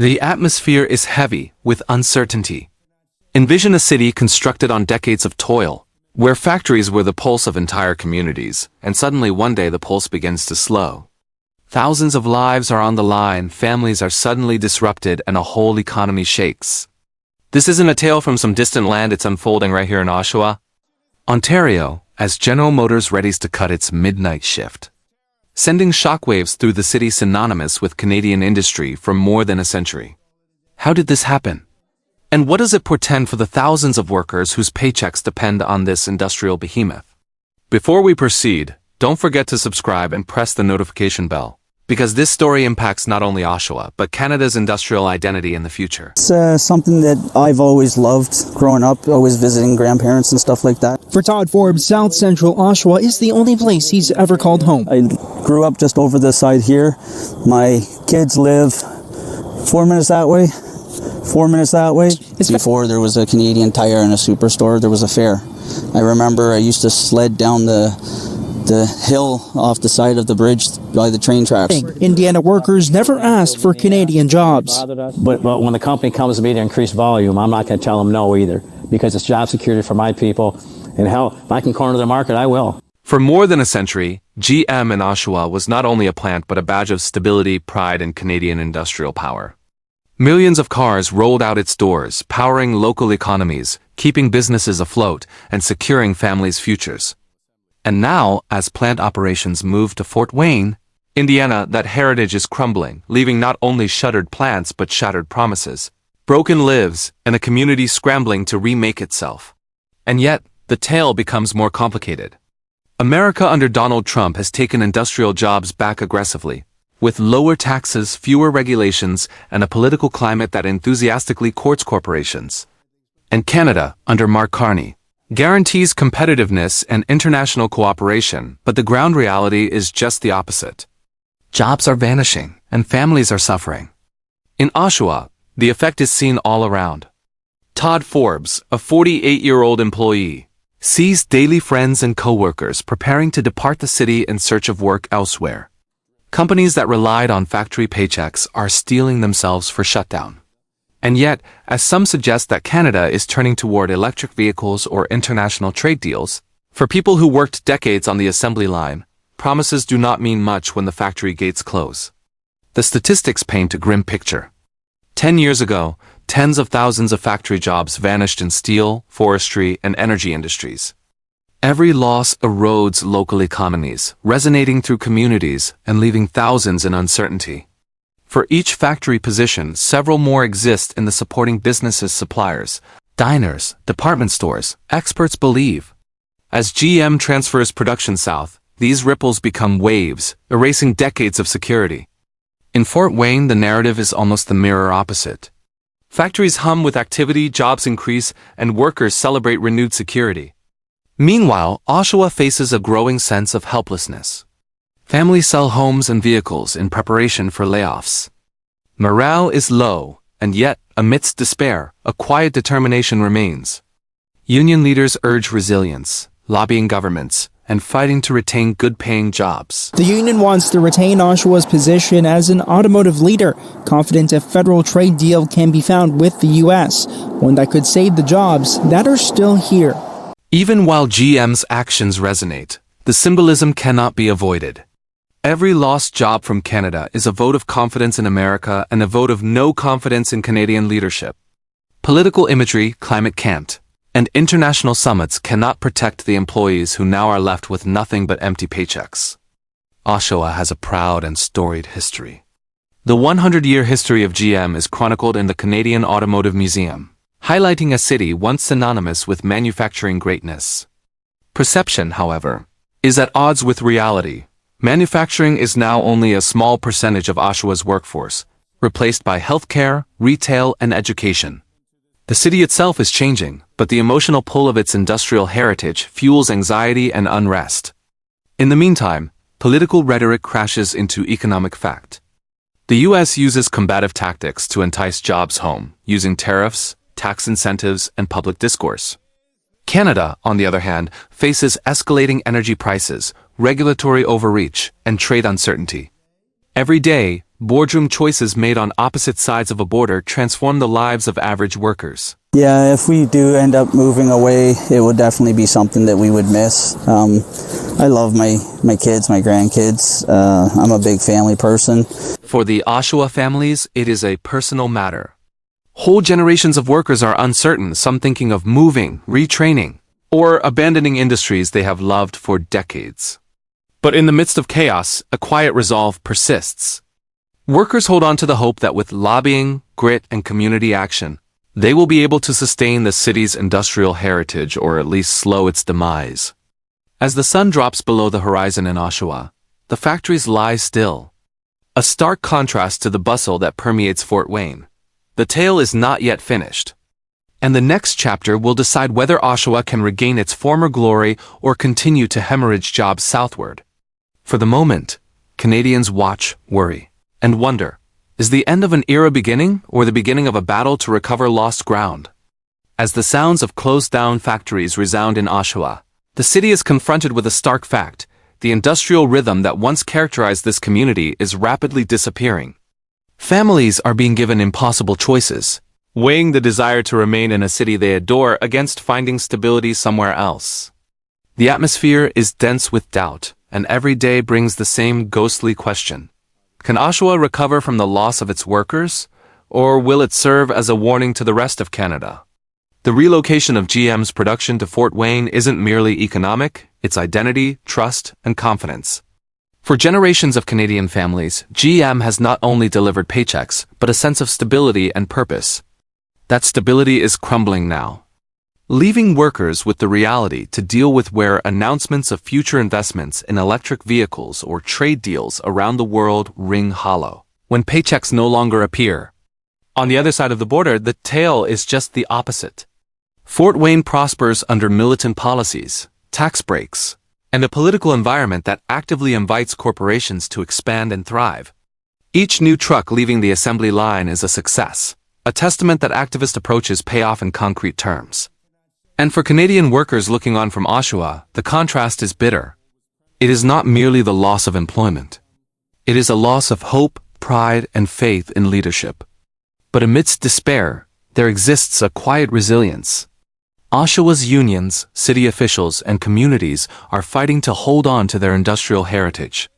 The atmosphere is heavy with uncertainty. Envision a city constructed on decades of toil, where factories were the pulse of entire communities, and suddenly one day the pulse begins to slow. Thousands of lives are on the line, families are suddenly disrupted, and a whole economy shakes. This isn't a tale from some distant land, it's unfolding right here in Oshawa, Ontario, as General Motors readies to cut its midnight shift, sending shockwaves through the city synonymous with Canadian industry for more than a century. How did this happen? And what does it portend for the thousands of workers whose paychecks depend on this industrial behemoth? Before we proceed, don't forget to subscribe and press the notification bell, because this story impacts not only Oshawa, but Canada's industrial identity in the future. It's something that I've always loved growing up, always visiting grandparents and stuff like that. For Todd Forbes, South Central Oshawa is the only place he's ever called home. I grew up just over the side here. My kids live 4 minutes that way, 4 minutes that way. Before there was a Canadian Tire and a Superstore, there was a fair. I remember I used to sled down the hill off the side of the bridge by the train tracks. Indiana workers never asked for Canadian jobs. But when the company comes to me to increase volume, I'm not going to tell them no either, because it's job security for my people. And hell, if I can corner the market, I will. For more than a century, GM in Oshawa was not only a plant but a badge of stability, pride, and Canadian industrial power. Millions of cars rolled out its doors, powering local economies, keeping businesses afloat, and securing families' futures. And now, as plant operations move to Fort Wayne, Indiana, that heritage is crumbling, leaving not only shuttered plants but shattered promises, broken lives, and a community scrambling to remake itself. And yet, the tale becomes more complicated. America under Donald Trump has taken industrial jobs back aggressively, with lower taxes, fewer regulations, and a political climate that enthusiastically courts corporations. And Canada, under Mark Carney, guarantees competitiveness and international cooperation, but the ground reality is just the opposite. Jobs are vanishing, and families are suffering. In Oshawa, the effect is seen all around. Todd Forbes, a 48-year-old employee, sees daily friends and co-workers preparing to depart the city in search of work elsewhere. Companies that relied on factory paychecks are steeling themselves for shutdown. And yet, as some suggest that Canada is turning toward electric vehicles or international trade deals, for people who worked decades on the assembly line, promises do not mean much when the factory gates close. The statistics paint a grim picture. 10 years ago, tens of thousands of factory jobs vanished in steel, forestry, and energy industries. Every loss erodes local economies, resonating through communities and leaving thousands in uncertainty. For each factory position, several more exist in the supporting businesses, suppliers, diners, department stores, experts believe. As GM transfers production south, these ripples become waves, erasing decades of security. In Fort Wayne, the narrative is almost the mirror opposite. Factories hum with activity, jobs increase, and workers celebrate renewed security. Meanwhile, Oshawa faces a growing sense of helplessness. Families sell homes and vehicles in preparation for layoffs. Morale is low, and yet, amidst despair, a quiet determination remains. Union leaders urge resilience, lobbying governments, and fighting to retain good-paying jobs. The union wants to retain Oshawa's position as an automotive leader, confident a federal trade deal can be found with the U.S., one that could save the jobs that are still here. Even while GM's actions resonate, the symbolism cannot be avoided. Every lost job from Canada is a vote of confidence in America and a vote of no confidence in Canadian leadership. Political imagery, climate can't, and international summits cannot protect the employees who now are left with nothing but empty paychecks. Oshawa has a proud and storied history. The 100-year history of GM is chronicled in the Canadian Automotive Museum, highlighting a city once synonymous with manufacturing greatness. Perception, however, is at odds with reality. Manufacturing is now only a small percentage of Oshawa's workforce, replaced by healthcare, retail, and education. The city itself is changing, but the emotional pull of its industrial heritage fuels anxiety and unrest. In the meantime, political rhetoric crashes into economic fact. The U.S. uses combative tactics to entice jobs home, using tariffs, tax incentives, and public discourse. Canada, on the other hand, faces escalating energy prices, regulatory overreach, and trade uncertainty. Every day, Boardroom choices made on opposite sides of a border transform the lives of average workers. Yeah, if we do end up moving away, it would definitely be something that we would miss. I love my kids, my grandkids. I'm a big family person. For the Oshawa families, it is a personal matter. Whole generations of workers are uncertain, some thinking of moving, retraining, or abandoning industries they have loved for decades. But in the midst of chaos, a quiet resolve persists. Workers hold on to the hope that with lobbying, grit, and community action, they will be able to sustain the city's industrial heritage or at least slow its demise. As the sun drops below the horizon in Oshawa, the factories lie still. A stark contrast to the bustle that permeates Fort Wayne. The tale is not yet finished. And the next chapter will decide whether Oshawa can regain its former glory or continue to hemorrhage jobs southward. For the moment, Canadians watch, worry, and wonder. Is the end of an era beginning, or the beginning of a battle to recover lost ground? As the sounds of closed-down factories resound in Oshawa, the city is confronted with a stark fact. The industrial rhythm that once characterized this community is rapidly disappearing. Families are being given impossible choices, weighing the desire to remain in a city they adore against finding stability somewhere else. The atmosphere is dense with doubt, and every day brings the same ghostly question. Can Oshawa recover from the loss of its workers, or will it serve as a warning to the rest of Canada? The relocation of GM's production to Fort Wayne isn't merely economic, it's identity, trust, and confidence. For generations of Canadian families, GM has not only delivered paychecks, but a sense of stability and purpose. That stability is crumbling now, leaving workers with the reality to deal with where announcements of future investments in electric vehicles or trade deals around the world ring hollow, when paychecks no longer appear. On the other side of the border, the tale is just the opposite. Fort Wayne prospers under militant policies, tax breaks, and a political environment that actively invites corporations to expand and thrive. Each new truck leaving the assembly line is a success, a testament that activist approaches pay off in concrete terms. And for Canadian workers looking on from Oshawa, the contrast is bitter. It is not merely the loss of employment. It is a loss of hope, pride, and faith in leadership. But amidst despair, there exists a quiet resilience. Oshawa's unions, city officials, and communities are fighting to hold on to their industrial heritage.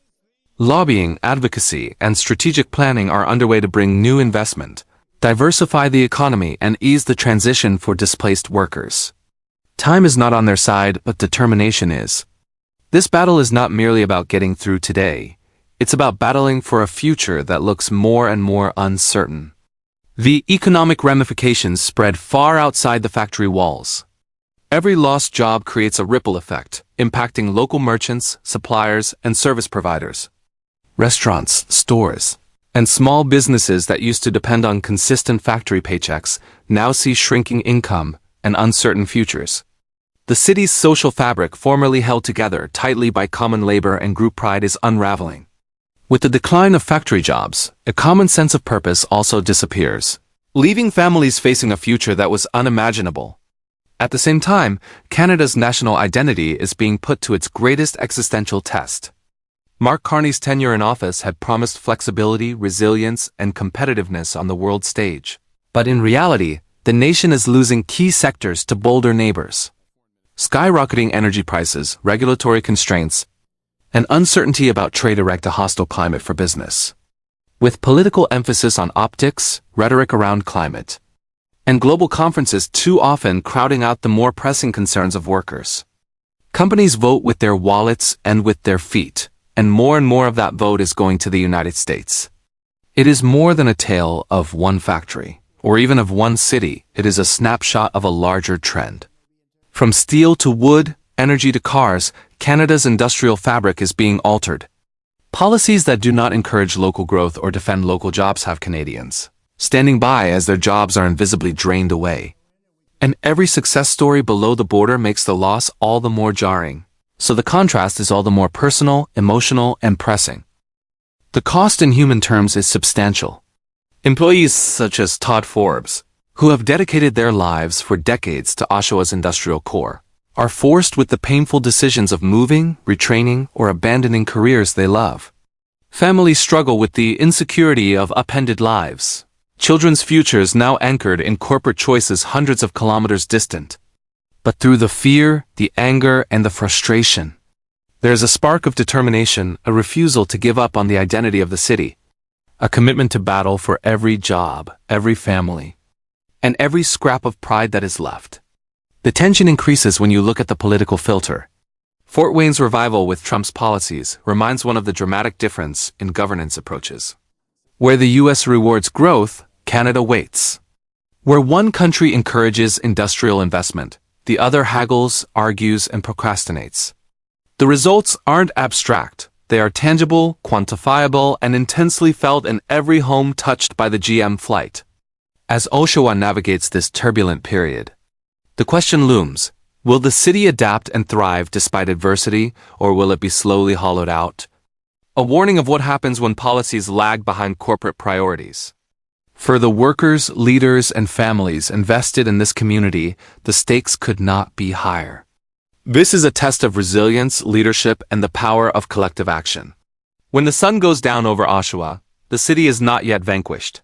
Lobbying, advocacy, and strategic planning are underway to bring new investment, diversify the economy, and ease the transition for displaced workers. Time is not on their side, but determination is. This battle is not merely about getting through today. It's about battling for a future that looks more and more uncertain. The economic ramifications spread far outside the factory walls. Every lost job creates a ripple effect, impacting local merchants, suppliers, and service providers. Restaurants, stores, and small businesses that used to depend on consistent factory paychecks now see shrinking income and uncertain futures. The city's social fabric, formerly held together tightly by common labor and group pride, is unraveling. With the decline of factory jobs, a common sense of purpose also disappears, leaving families facing a future that was unimaginable. At the same time, Canada's national identity is being put to its greatest existential test. Mark Carney's tenure in office had promised flexibility, resilience, and competitiveness on the world stage. But in reality, the nation is losing key sectors to bolder neighbors. Skyrocketing energy prices, regulatory constraints, and uncertainty about trade erect a hostile climate for business. With political emphasis on optics, rhetoric around climate, and global conferences too often crowding out the more pressing concerns of workers. Companies vote with their wallets and with their feet, and more of that vote is going to the United States. It is more than a tale of one factory, or even of one city. It is a snapshot of a larger trend. From steel to wood, energy to cars, Canada's industrial fabric is being altered. Policies that do not encourage local growth or defend local jobs have Canadians standing by as their jobs are invisibly drained away. And every success story below the border makes the loss all the more jarring. So the contrast is all the more personal, emotional, and pressing. The cost in human terms is substantial. Employees such as Todd Forbes, who have dedicated their lives for decades to Oshawa's industrial core, are forced with the painful decisions of moving, retraining, or abandoning careers they love. Families struggle with the insecurity of upended lives. Children's futures now anchored in corporate choices hundreds of kilometers distant. But through the fear, the anger, and the frustration, there is a spark of determination, a refusal to give up on the identity of the city, a commitment to battle for every job, every family, and every scrap of pride that is left. The tension increases when you look at the political filter. Fort Wayne's revival with Trump's policies reminds one of the dramatic difference in governance approaches. Where the U.S. rewards growth, Canada waits. Where one country encourages industrial investment, the other haggles, argues, and procrastinates. The results aren't abstract. They are tangible, quantifiable, and intensely felt in every home touched by the GM flight. As Oshawa navigates this turbulent period, the question looms: will the city adapt and thrive despite adversity, or will it be slowly hollowed out? A warning of what happens when policies lag behind corporate priorities. For the workers, leaders, and families invested in this community, the stakes could not be higher. This is a test of resilience, leadership, and the power of collective action. When the sun goes down over Oshawa, the city is not yet vanquished.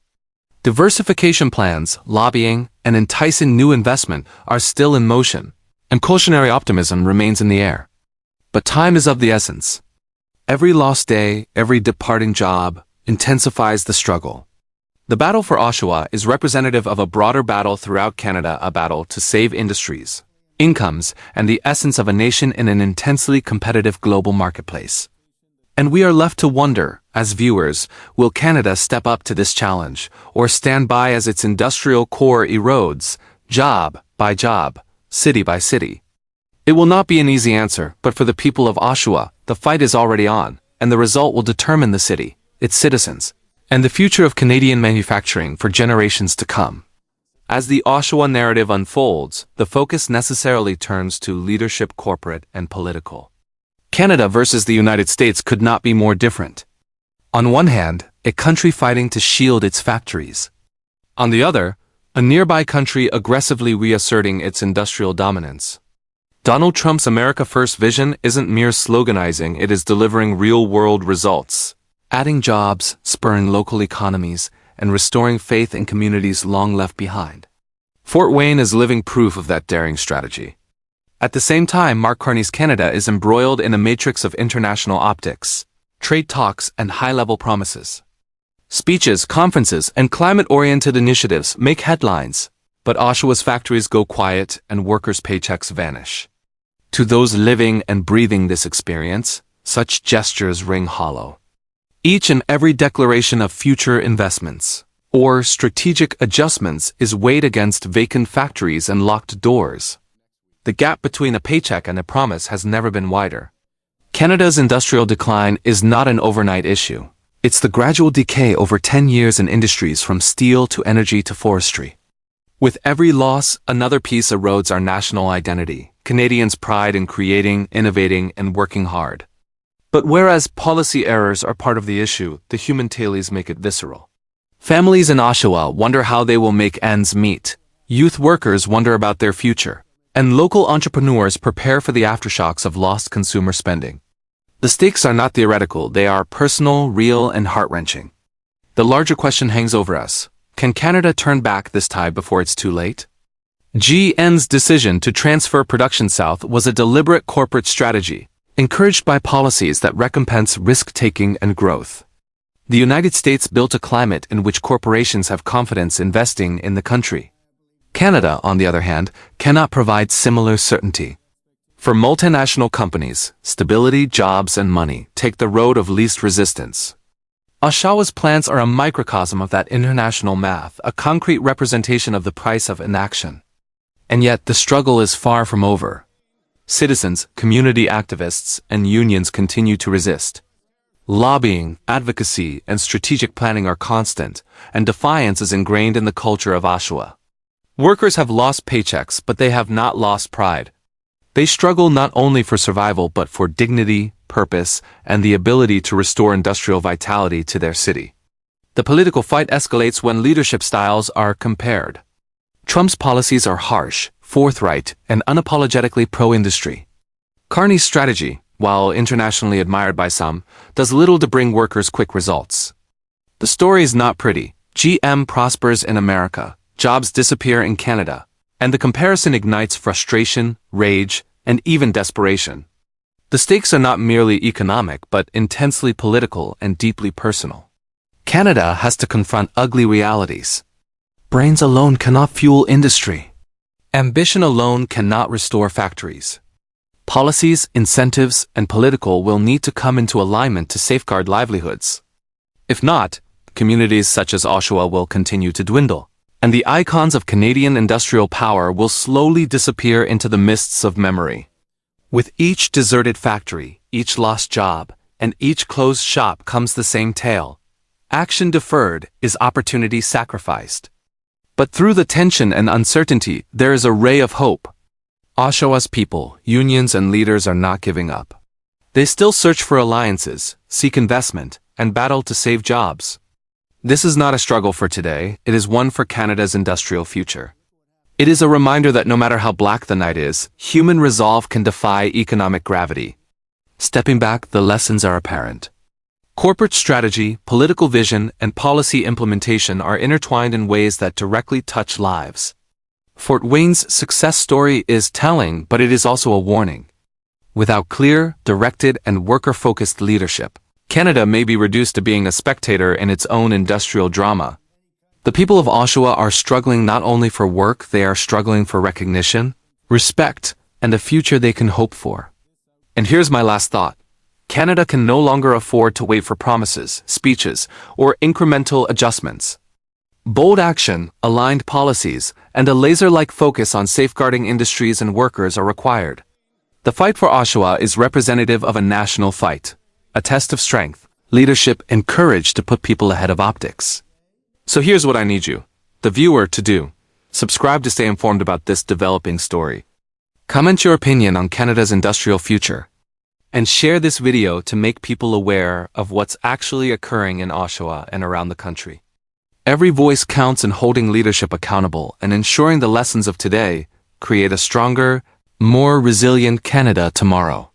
Diversification plans, lobbying, and enticing new investment are still in motion, and cautionary optimism remains in the air. But time is of the essence. Every lost day, every departing job, intensifies the struggle. The battle for Oshawa is representative of a broader battle throughout Canada, a battle to save industries, incomes, and the essence of a nation in an intensely competitive global marketplace. And we are left to wonder, as viewers, will Canada step up to this challenge, or stand by as its industrial core erodes, job by job, city by city? It will not be an easy answer, but for the people of Oshawa, the fight is already on, and the result will determine the city, its citizens, and the future of Canadian manufacturing for generations to come. As the Oshawa narrative unfolds, the focus necessarily turns to leadership, corporate, and political. Canada versus the United States could not be more different. On one hand, a country fighting to shield its factories. On the other, a nearby country aggressively reasserting its industrial dominance. Donald Trump's America First vision isn't mere sloganizing, it is delivering real-world results, adding jobs, spurring local economies, and restoring faith in communities long left behind. Fort Wayne is living proof of that daring strategy. At the same time, Mark Carney's Canada is embroiled in a matrix of international optics, trade talks, and high-level promises. Speeches, conferences, and climate-oriented initiatives make headlines, but Oshawa's factories go quiet and workers' paychecks vanish. To those living and breathing this experience, such gestures ring hollow. Each and every declaration of future investments or strategic adjustments is weighed against vacant factories and locked doors. The gap between a paycheck and a promise has never been wider. Canada's industrial decline is not an overnight issue. It's the gradual decay over 10 years in industries from steel to energy to forestry. With every loss, another piece erodes our national identity, Canadians' pride in creating, innovating, and working hard. But whereas policy errors are part of the issue, the human tailings make it visceral. Families in Oshawa wonder how they will make ends meet. Youth workers wonder about their future. And local entrepreneurs prepare for the aftershocks of lost consumer spending. The stakes are not theoretical, they are personal, real, and heart-wrenching. The larger question hangs over us. Can Canada turn back this tide before it's too late? GM's decision to transfer production south was a deliberate corporate strategy, encouraged by policies that recompense risk-taking and growth. The United States built a climate in which corporations have confidence investing in the country. Canada, on the other hand, cannot provide similar certainty. For multinational companies, stability, jobs, and money take the road of least resistance. Oshawa's plants are a microcosm of that international math, a concrete representation of the price of inaction. And yet, the struggle is far from over. Citizens, community activists, and unions continue to resist. Lobbying, advocacy, and strategic planning are constant, and defiance is ingrained in the culture of Oshawa. Workers have lost paychecks, but they have not lost pride. They struggle not only for survival but for dignity, purpose, and the ability to restore industrial vitality to their city. The political fight escalates when leadership styles are compared. Trump's policies are harsh, forthright, and unapologetically pro-industry. Carney's strategy, while internationally admired by some, does little to bring workers quick results. The story is not pretty. GM prospers in America, jobs disappear in Canada, and the comparison ignites frustration, rage, and even desperation. The stakes are not merely economic but intensely political and deeply personal. Canada has to confront ugly realities. Brains alone cannot fuel industry. Ambition alone cannot restore factories. Policies, incentives, and political will need to come into alignment to safeguard livelihoods. If not, communities such as Oshawa will continue to dwindle, and the icons of Canadian industrial power will slowly disappear into the mists of memory. With each deserted factory, each lost job, and each closed shop comes the same tale. Action deferred is opportunity sacrificed. But through the tension and uncertainty, there is a ray of hope. Oshawa's people, unions, and leaders are not giving up. They still search for alliances, seek investment, and battle to save jobs. This is not a struggle for today, it is one for Canada's industrial future. It is a reminder that no matter how black the night is, human resolve can defy economic gravity. Stepping back, the lessons are apparent. Corporate strategy, political vision, and policy implementation are intertwined in ways that directly touch lives. Fort Wayne's success story is telling, but it is also a warning. Without clear, directed, and worker-focused leadership, Canada may be reduced to being a spectator in its own industrial drama. The people of Oshawa are struggling not only for work, they are struggling for recognition, respect, and a future they can hope for. And here's my last thought. Canada can no longer afford to wait for promises, speeches, or incremental adjustments. Bold action, aligned policies, and a laser-like focus on safeguarding industries and workers are required. The fight for Oshawa is representative of a national fight, a test of strength, leadership, and courage to put people ahead of optics. So here's what I need you, the viewer, to do. Subscribe to stay informed about this developing story. Comment your opinion on Canada's industrial future. And share this video to make people aware of what's actually occurring in Oshawa and around the country. Every voice counts in holding leadership accountable and ensuring the lessons of today create a stronger, more resilient Canada tomorrow.